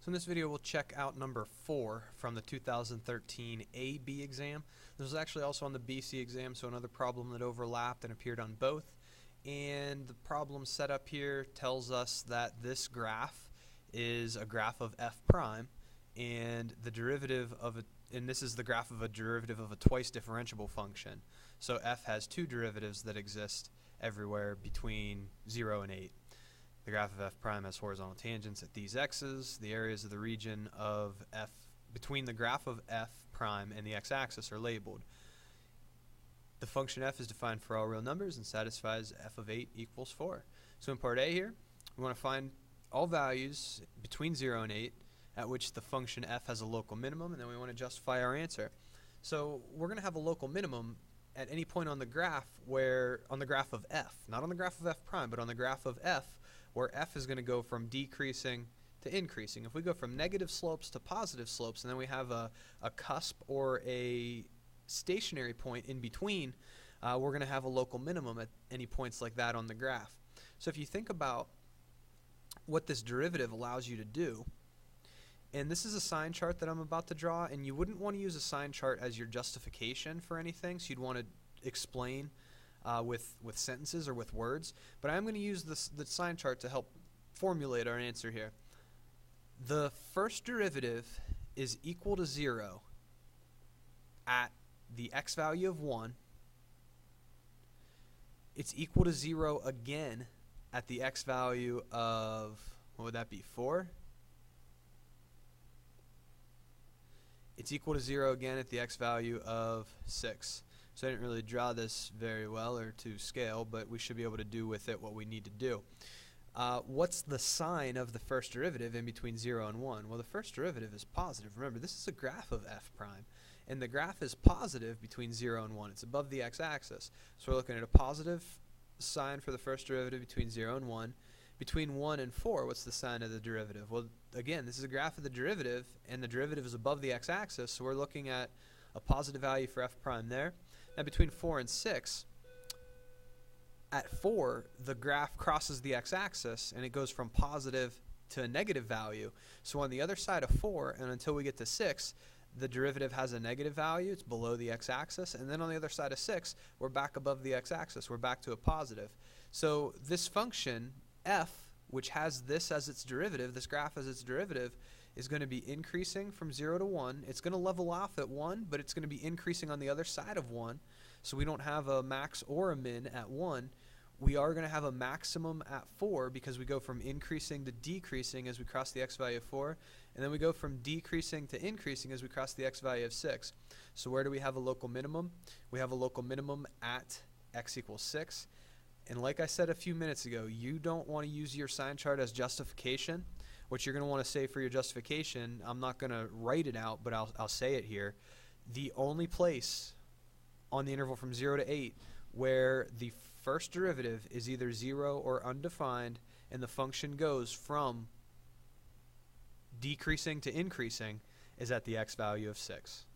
So in this video we'll check out number 4 from the 2013 AB exam. This was actually also on the BC exam, so another problem that overlapped and appeared on both. And the problem set up here tells us that this graph is a graph of f prime, and the derivative of a, and this is the graph of a derivative of a twice differentiable function. So f has two derivatives that exist everywhere between 0 and 8. The graph of f prime has horizontal tangents at these x's. The areas of the region of f between the graph of f prime and the x-axis are labeled. The function f is defined for all real numbers and satisfies f of 8 equals 4. So in part A here, we want to find all values between 0 and 8 at which the function f has a local minimum, and then we want to justify our answer. So we're going to have a local minimum at any point on the graph where, on the graph of f, not on the graph of f prime, but on the graph of f, where f is going to go from decreasing to increasing. If we go from negative slopes to positive slopes, and then we have a cusp or a stationary point in between, we're going to have a local minimum at any points like that on the graph. So if you think about what this derivative allows you to do, and this is a sign chart that I'm about to draw, and you wouldn't want to use a sign chart as your justification for anything, so you'd want to explain with sentences or with words, but I'm going to use the sign chart to help formulate our answer here. The first derivative is equal to 0 at the x value of 1. It's equal to 0 again at the x value of, what would that be, 4? It's equal to 0 again at the x value of 6. So I didn't really draw this very well or to scale, but we should be able to do with it what we need to do. What's the sign of the first derivative in between 0 and 1? Well, the first derivative is positive. Remember, this is a graph of f prime, and the graph is positive between 0 and 1. It's above the x-axis. So we're looking at a positive sign for the first derivative between 0 and 1. Between 1 and 4, what's the sign of the derivative? Well, again, this is a graph of the derivative, and the derivative is above the x-axis, so we're looking at a positive value for f prime there. Now between 4 and 6, at 4, the graph crosses the x-axis, and it goes from positive to a negative value. So on the other side of 4, and until we get to 6, the derivative has a negative value. It's below the x-axis. And then on the other side of 6, we're back above the x-axis. We're back to a positive. So this function, f, which has this as its derivative, this graph as its derivative, is going to be increasing from 0 to 1. It's going to level off at 1, but it's going to be increasing on the other side of 1. So we don't have a max or a min at 1. We are going to have a maximum at 4 because we go from increasing to decreasing as we cross the x value of 4. And then we go from decreasing to increasing as we cross the x value of 6. So where do we have a local minimum? We have a local minimum at x equals 6. And like I said a few minutes ago, you don't want to use your sign chart as justification. What you're going to want to say for your justification, I'm not going to write it out, but I'll say it here. The only place on the interval from 0 to 8 where the first derivative is either 0 or undefined and the function goes from decreasing to increasing is at the x value of 6.